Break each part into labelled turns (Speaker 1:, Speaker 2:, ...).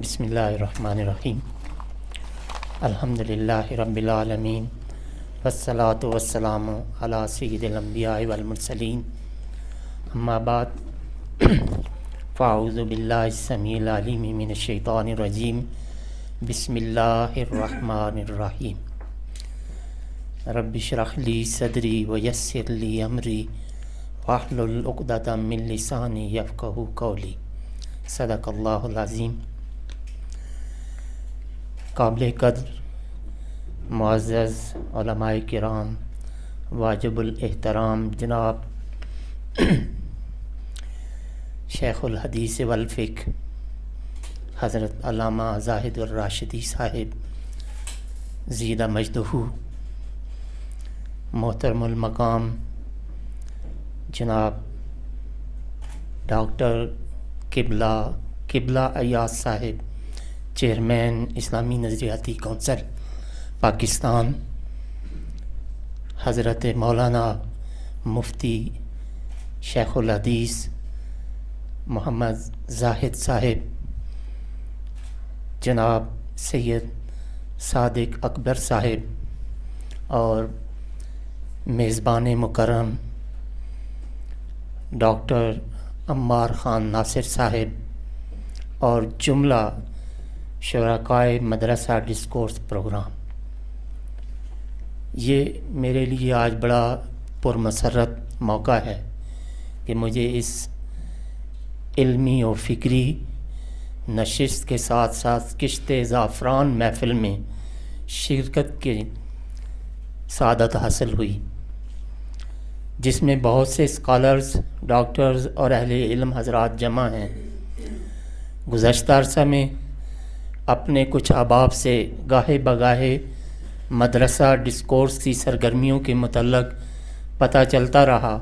Speaker 1: بسم اللہ الرحمن الرحیم الحمدللہ رب العالمین والصلاة والسلام علی سید الانبیاء والمرسلین اما بعد فاعوذ باللہ السمیع العلیم من الشیطان الرجیم بسم اللہ الرحمن الرحیم رب اشرح لی صدری ویسر لی امری واحلل عقدۃ من لسانی یفقہوا قولی صدق اللہ العظیم۔ قابل قدر معزز علماء کرام واجب الاحترام جناب شیخ الحدیث والفقہ حضرت علامہ زاہد الراشدی صاحب زیدہ مجدہ، محترم المقام جناب ڈاکٹر قبلہ ایاز صاحب چیئرمین اسلامی نظریاتی کونسل پاکستان، حضرت مولانا مفتی شیخ الحدیث محمد زاہد صاحب، جناب سید صادق اکبر صاحب اور میزبان مکرم ڈاکٹر عمار خان ناصر صاحب اور جملہ شرکائے مدرسہ ڈسکورس پروگرام، یہ میرے لیے آج بڑا پرمسرت موقع ہے کہ مجھے اس علمی و فکری نشست کے ساتھ ساتھ کشت زعفران محفل میں شرکت کی سعادت حاصل ہوئی، جس میں بہت سے اسکالرز، ڈاکٹرز اور اہل علم حضرات جمع ہیں۔ گزشتہ عرصہ میں اپنے کچھ احباب سے گاہے بگاہے مدرسہ ڈسکورس کی سرگرمیوں کے متعلق پتہ چلتا رہا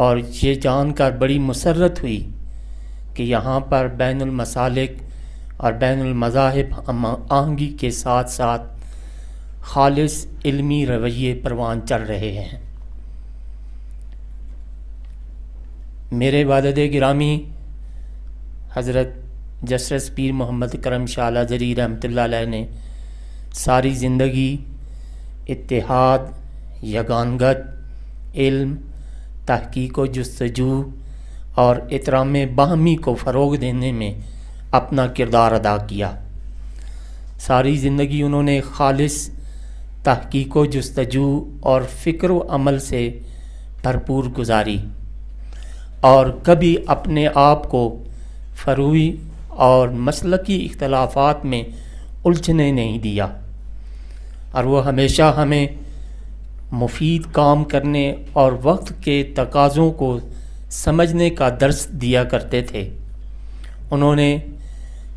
Speaker 1: اور یہ جان کر بڑی مسرت ہوئی کہ یہاں پر بین المسالک اور بین المذاہب ہم آہنگی کے ساتھ ساتھ خالص علمی رویے پروان چڑھ رہے ہیں۔ میرے والد گرامی حضرت جسرس پیر محمد کرم شاہ الازہری رحمۃ اللہ علیہ نے ساری زندگی اتحاد، یگانگت، علم، تحقیق و جستجو اور احترام باہمی کو فروغ دینے میں اپنا کردار ادا کیا۔ ساری زندگی انہوں نے خالص تحقیق و جستجو اور فکر و عمل سے بھرپور گزاری اور کبھی اپنے آپ کو فروعی اور مسلکی اختلافات میں الجھنے نہیں دیا، اور وہ ہمیشہ ہمیں مفید کام کرنے اور وقت کے تقاضوں کو سمجھنے کا درس دیا کرتے تھے۔ انہوں نے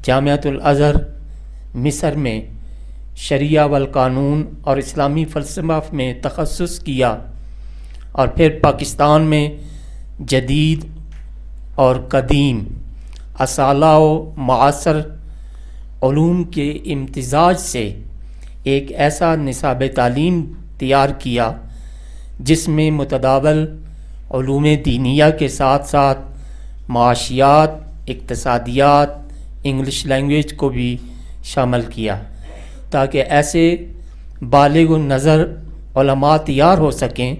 Speaker 1: جامعۃ الازہر مصر میں شریعہ والقانون اور اسلامی فلسفہ میں تخصص کیا اور پھر پاکستان میں جدید اور قدیم، اصالہ و معاصر علوم کے امتزاج سے ایک ایسا نصاب تعلیم تیار کیا جس میں متداول علوم دینیہ کے ساتھ ساتھ معاشیات، اقتصادیات، انگلش لینگویج کو بھی شامل کیا، تاکہ ایسے بالغ النظر علماء تیار ہو سکیں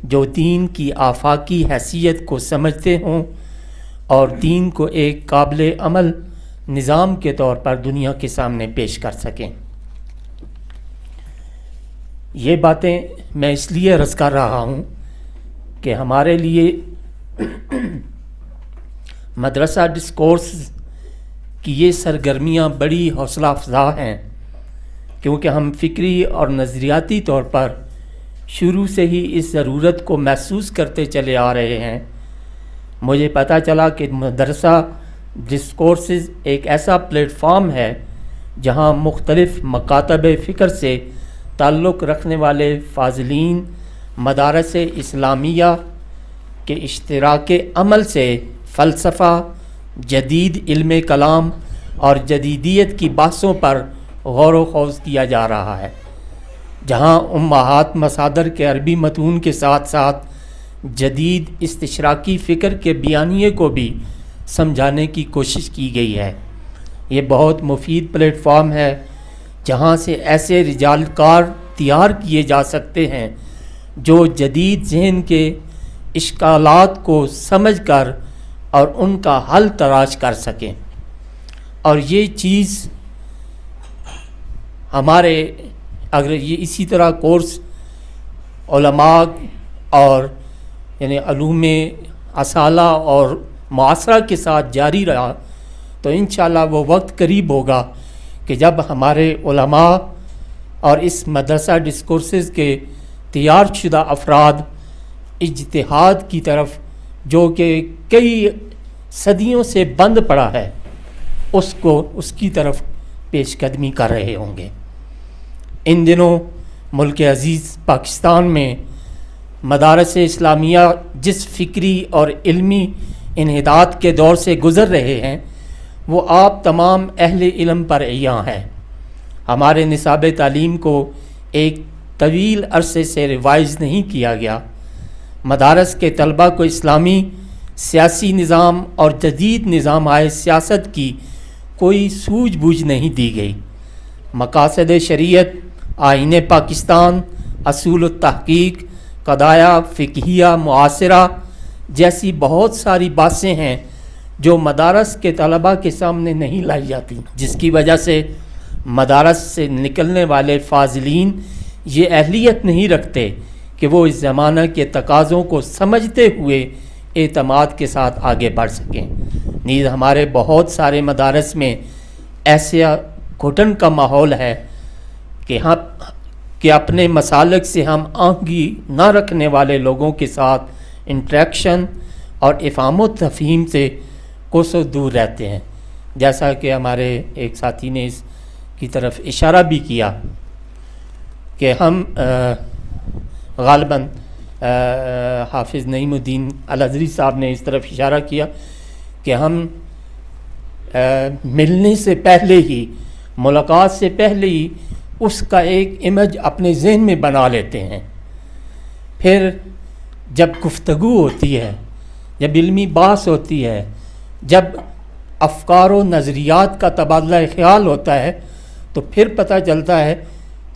Speaker 1: جو دین کی آفاقی حیثیت کو سمجھتے ہوں اور دین کو ایک قابل عمل نظام کے طور پر دنیا کے سامنے پیش کر سکیں۔ یہ باتیں میں اس لیے عرض کر رہا ہوں کہ ہمارے لیے مدرسہ ڈسکورس کی یہ سرگرمیاں بڑی حوصلہ افزا ہیں کیونکہ ہم فکری اور نظریاتی طور پر شروع سے ہی اس ضرورت کو محسوس کرتے چلے آ رہے ہیں، مجھے پتہ چلا کہ مدرسہ ڈسکورسز ایک ایسا پلیٹ فارم ہے جہاں مختلف مکاتب فکر سے تعلق رکھنے والے فاضلین مدارس اسلامیہ کے اشتراک عمل سے فلسفہ، جدید علم کلام اور جدیدیت کی بحثوں پر غور و خوض کیا جا رہا ہے، جہاں امہات مصادر کے عربی متون کے ساتھ ساتھ جدید استشراقی فکر کے بیانیے کو بھی سمجھانے کی کوشش کی گئی ہے۔ یہ بہت مفید پلیٹ فارم ہے جہاں سے ایسے رجال کار تیار کیے جا سکتے ہیں جو جدید ذہن کے اشکالات کو سمجھ کر اور ان کا حل تلاش کر سکیں، اور یہ چیز ہمارے اگر یہ اسی طرح کورس علماء اور یعنی علوم اصالہ اور معاصرہ کے ساتھ جاری رہا تو انشاءاللہ وہ وقت قریب ہوگا کہ جب ہمارے علماء اور اس مدرسہ ڈسکورسز کے تیار شدہ افراد اجتہاد کی طرف جو کہ کئی صدیوں سے بند پڑا ہے اس کی طرف پیش قدمی کر رہے ہوں گے۔ ان دنوں ملک عزیز پاکستان میں مدارس اسلامیہ جس فکری اور علمی انحطاط کے دور سے گزر رہے ہیں وہ آپ تمام اہل علم پر عیاں ہے۔ ہمارے نصاب تعلیم کو ایک طویل عرصے سے ریوائز نہیں کیا گیا، مدارس کے طلبہ کو اسلامی سیاسی نظام اور جدید نظام سیاست کی کوئی سوجھ بوجھ نہیں دی گئی، مقاصد شریعت، آئین پاکستان، اصول التحقیق، قضایا فقہیہ معاصرہ جیسی بہت ساری باتیں ہیں جو مدارس کے طلباء کے سامنے نہیں لائی جاتی، جس کی وجہ سے مدارس سے نکلنے والے فاضلین یہ اہلیت نہیں رکھتے کہ وہ اس زمانہ کے تقاضوں کو سمجھتے ہوئے اعتماد کے ساتھ آگے بڑھ سکیں۔ نیز ہمارے بہت سارے مدارس میں ایسے گھٹن کا ماحول ہے کہ اپنے مسالک سے ہم آہنگی نہ رکھنے والے لوگوں کے ساتھ انٹریکشن اور افہام و تفہیم سے کوسوں دور رہتے ہیں، جیسا کہ ہمارے ایک ساتھی نے اس کی طرف اشارہ بھی کیا کہ ہم غالباً حافظ نعیم الدین الازہری صاحب نے اس طرف اشارہ کیا کہ ہم ملنے سے پہلے ہی، ملاقات سے پہلے ہی اس کا ایک امیج اپنے ذہن میں بنا لیتے ہیں، پھر جب گفتگو ہوتی ہے، جب علمی بحث ہوتی ہے، جب افکار و نظریات کا تبادلہ خیال ہوتا ہے تو پھر پتہ چلتا ہے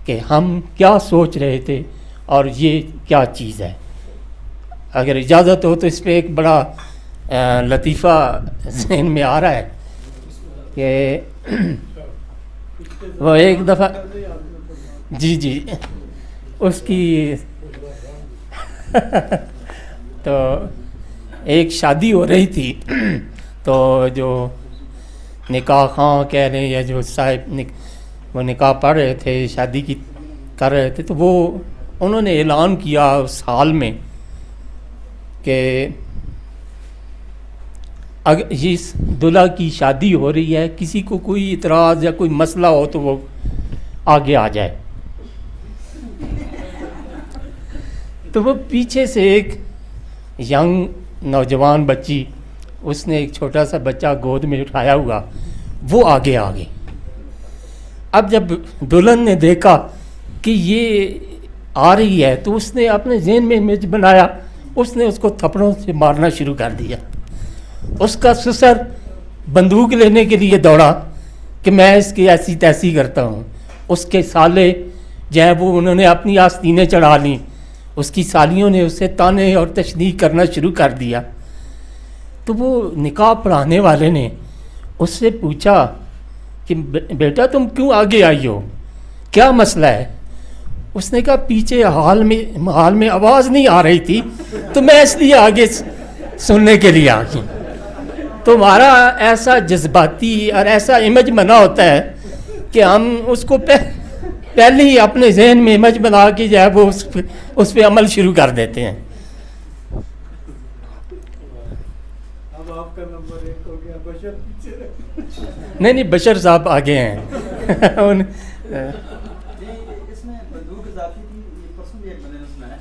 Speaker 1: کہ ہم کیا سوچ رہے تھے اور یہ کیا چیز ہے۔ اگر اجازت ہو تو اس پہ ایک بڑا لطیفہ ذہن میں آ رہا ہے کہ وہ ایک دفعہ جی اس کی تو ایک شادی ہو رہی تھی، تو جو نکاح خواں کہہ رہے ہیں یا جو صاحب وہ نکاح پڑھ رہے تھے، شادی کی کر رہے تھے، تو وہ انہوں نے اعلان کیا اس حال میں کہ اگر اس دلہا کی شادی ہو رہی ہے، کسی کو کوئی اعتراض یا کوئی مسئلہ ہو تو وہ آگے آ جائے۔ تو وہ پیچھے سے ایک ینگ نوجوان بچی، اس نے ایک چھوٹا سا بچہ گود میں اٹھایا ہوا، وہ آگے آ گئی۔ اب جب دلہن نے دیکھا کہ یہ آ رہی ہے تو اس نے اپنے ذہن میں امیج بنایا، اس نے اس کو تھپڑوں سے مارنا شروع کر دیا۔ اس کا سسر بندوق لینے کے لیے دوڑا کہ میں اس کی ایسی تیسی کرتا ہوں۔ اس کے سالے جو ہیں وہ انہوں نے اپنی آستینیں چڑھا لیں، اس کی سالیوں نے اسے تانے اور تشنیع کرنا شروع کر دیا۔ تو وہ نکاح پڑھانے والے نے اس سے پوچھا کہ بیٹا تم کیوں آگے آئی ہو، کیا مسئلہ ہے؟ اس نے کہا پیچھے حال میں آواز نہیں آ رہی تھی تو میں اس لیے آگے سننے کے لیے آ گئی۔ تو ہمارا ایسا جذباتی اور ایسا امیج بنا ہوتا ہے کہ ہم اس کو پہلے ہی اپنے ذہن میں امیج بنا کے جو ہے وہ اس پہ عمل شروع کر دیتے ہیں.
Speaker 2: اب آپ کا نمبر 1 ہو گیا، بشر پیچھے رہے.
Speaker 1: نہیں بشر صاحب آگے ہیں.
Speaker 3: اس میں بندوق اضافی تھی، یہ پرسوں بھی ایک بندے نے سنایا.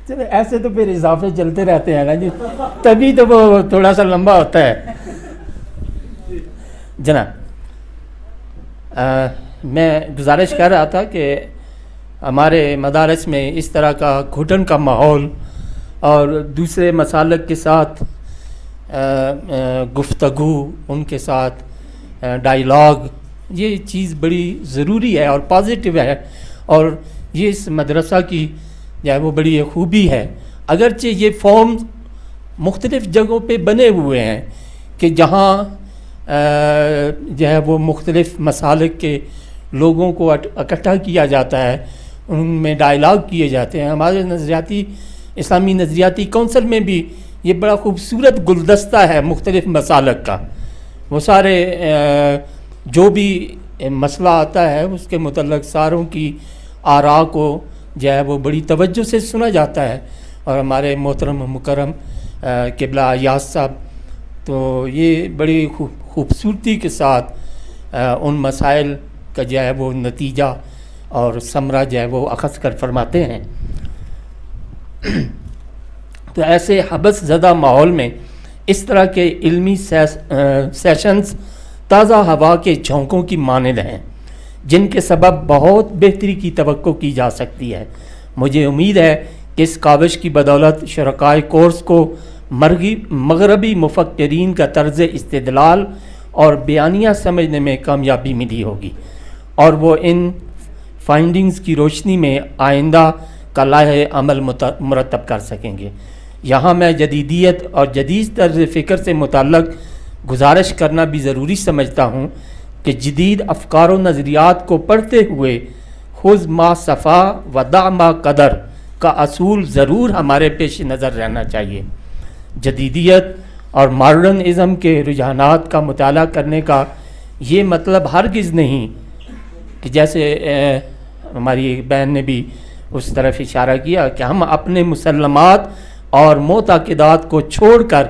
Speaker 1: چلو ایسے تو پھر اضافے چلتے رہتے ہیں نا جی، تبھی تو وہ تھوڑا سا لمبا ہوتا ہے. جناب میں گزارش کر رہا تھا کہ ہمارے مدارس میں اس طرح کا گھٹن کا ماحول اور دوسرے مسالک کے ساتھ گفتگو، ان کے ساتھ ڈائیلاگ، یہ چیز بڑی ضروری ہے اور پازیٹیو ہے، اور یہ اس مدرسہ کی جو ہے وہ بڑی خوبی ہے. اگرچہ یہ فارم مختلف جگہوں پہ بنے ہوئے ہیں کہ جہاں جو ہے وہ مختلف مسالک کے لوگوں کو اکٹھا کیا جاتا ہے، ان میں ڈائیلاگ کیے جاتے ہیں. ہمارے اسلامی نظریاتی کونسل میں بھی یہ بڑا خوبصورت گلدستہ ہے مختلف مسالک کا. وہ سارے جو بھی مسئلہ آتا ہے اس کے متعلق ساروں کی آراء کو جو ہے وہ بڑی توجہ سے سنا جاتا ہے. اور ہمارے محترم مکرم قبلہ ایاز صاحب تو یہ بڑی خوبصورتی کے ساتھ ان مسائل کا جو ہے وہ نتیجہ اور ثمرہ جو ہے وہ اخذ کر فرماتے ہیں. تو ایسے حبس زدہ ماحول میں اس طرح کے علمی سیشنز تازہ ہوا کے جھونکوں کی مانند ہیں، جن کے سبب بہت بہتری کی توقع کی جا سکتی ہے. مجھے امید ہے کہ اس کاوش کی بدولت شرکائے کورس کو مغربی مفکرین کا طرز استدلال اور بیانیہ سمجھنے میں کامیابی ملی ہوگی، اور وہ ان فائنڈنگز کی روشنی میں آئندہ کا لائحہ عمل مرتب کر سکیں گے. یہاں میں جدیدیت اور جدید طرز فکر سے متعلق گزارش کرنا بھی ضروری سمجھتا ہوں کہ جدید افکار و نظریات کو پڑھتے ہوئے خذ ما صفا و دع ما قدر کا اصول ضرور ہمارے پیش نظر رہنا چاہیے. جدیدیت اور ماڈرنزم کے رجحانات کا مطالعہ کرنے کا یہ مطلب ہرگز نہیں کہ جیسے ہماری ایک بہن نے بھی اس طرف اشارہ کیا کہ ہم اپنے مسلمات اور معتقدات کو چھوڑ کر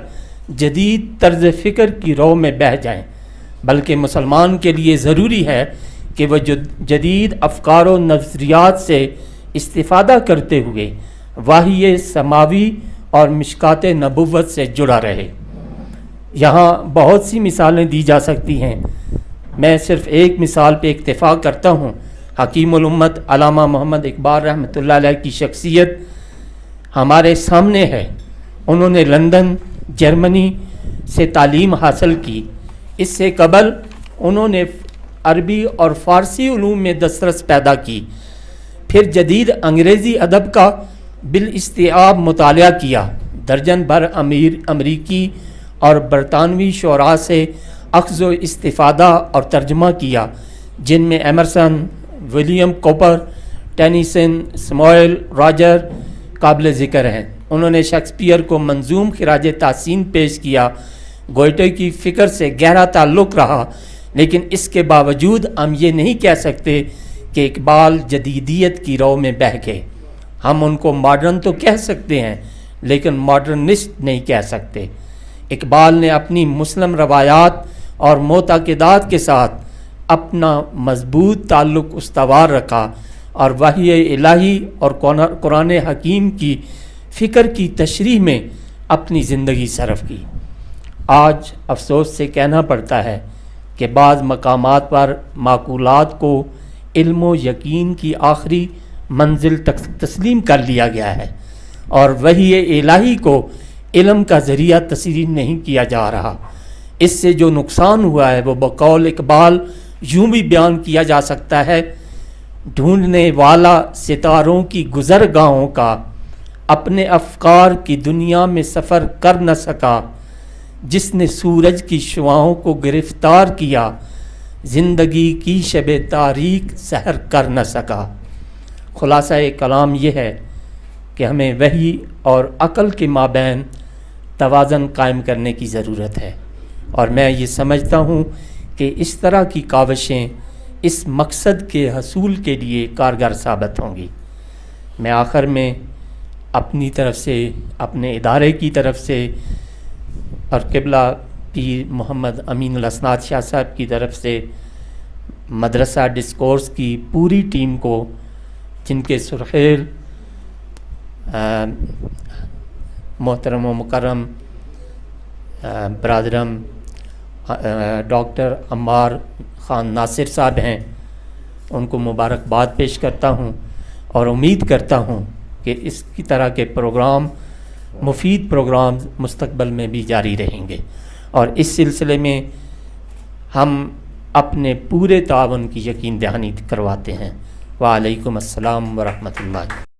Speaker 1: جدید طرز فکر کی رو میں بہہ جائیں، بلکہ مسلمان کے لیے ضروری ہے کہ وہ جدید افکار و نظریات سے استفادہ کرتے ہوئے وحی سماوی اور مشکات نبوت سے جڑا رہے. یہاں بہت سی مثالیں دی جا سکتی ہیں، میں صرف ایک مثال پہ اکتفا کرتا ہوں. حکیم الامت علامہ محمد اقبال رحمۃ اللہ علیہ کی شخصیت ہمارے سامنے ہے. انہوں نے لندن جرمنی سے تعلیم حاصل کی. اس سے قبل انہوں نے عربی اور فارسی علوم میں دسترس پیدا کی، پھر جدید انگریزی ادب کا بالاستیعاب مطالعہ کیا. درجن بھر امریکی اور برطانوی شعراء سے اخذ و استفادہ اور ترجمہ کیا، جن میں Emerson, William Cowper, Tennyson, Samuel Roger قابل ذکر ہیں. انہوں نے شیکسپیئر کو منظوم خراج تحسین پیش کیا. گوئٹے کی فکر سے گہرا تعلق رہا، لیکن اس کے باوجود ہم یہ نہیں کہہ سکتے کہ اقبال جدیدیت کی رو میں بہہ گئے. ہم ان کو ماڈرن تو کہہ سکتے ہیں لیکن ماڈرنسٹ نہیں کہہ سکتے. اقبال نے اپنی مسلم روایات اور معتقدات کے ساتھ اپنا مضبوط تعلق استوار رکھا اور وحی الہی اور قرآن حکیم کی فکر کی تشریح میں اپنی زندگی صرف کی. آج افسوس سے کہنا پڑتا ہے کہ بعض مقامات پر معقولات کو علم و یقین کی آخری منزل تک تسلیم کر لیا گیا ہے، اور وحی الہی کو علم کا ذریعہ تسلیم نہیں کیا جا رہا. اس سے جو نقصان ہوا ہے وہ بقول اقبال یوں بھی بیان کیا جا سکتا ہے: ڈھونڈنے والا ستاروں کی گزرگاہوں کا اپنے افکار کی دنیا میں سفر کر نہ سکا. جس نے سورج کی شعاؤں کو گرفتار کیا، زندگی کی شب تاریک سحر کر نہ سکا. خلاصہ کلام یہ ہے کہ ہمیں وحی اور عقل کے مابین توازن قائم کرنے کی ضرورت ہے، اور میں یہ سمجھتا ہوں کہ اس طرح کی کاوشیں اس مقصد کے حصول کے لیے کارگر ثابت ہوں گی۔ میں آخر میں اپنی طرف سے، اپنے ادارے کی طرف سے اور قبلہ پیر محمد امین الاسناد شاہ صاحب کی طرف سے مدرسہ ڈسکورس کی پوری ٹیم کو، جن کے سرخیل محترم و مکرم برادرم ڈاکٹر عمار خان ناصر صاحب ہیں، ان کو مبارکباد پیش کرتا ہوں اور امید کرتا ہوں کہ اس کی طرح کے پروگرام، مفید پروگرام مستقبل میں بھی جاری رہیں گے، اور اس سلسلے میں ہم اپنے پورے تعاون کی یقین دہانی کرواتے ہیں۔ وعلیکم السلام ورحمۃ اللہ۔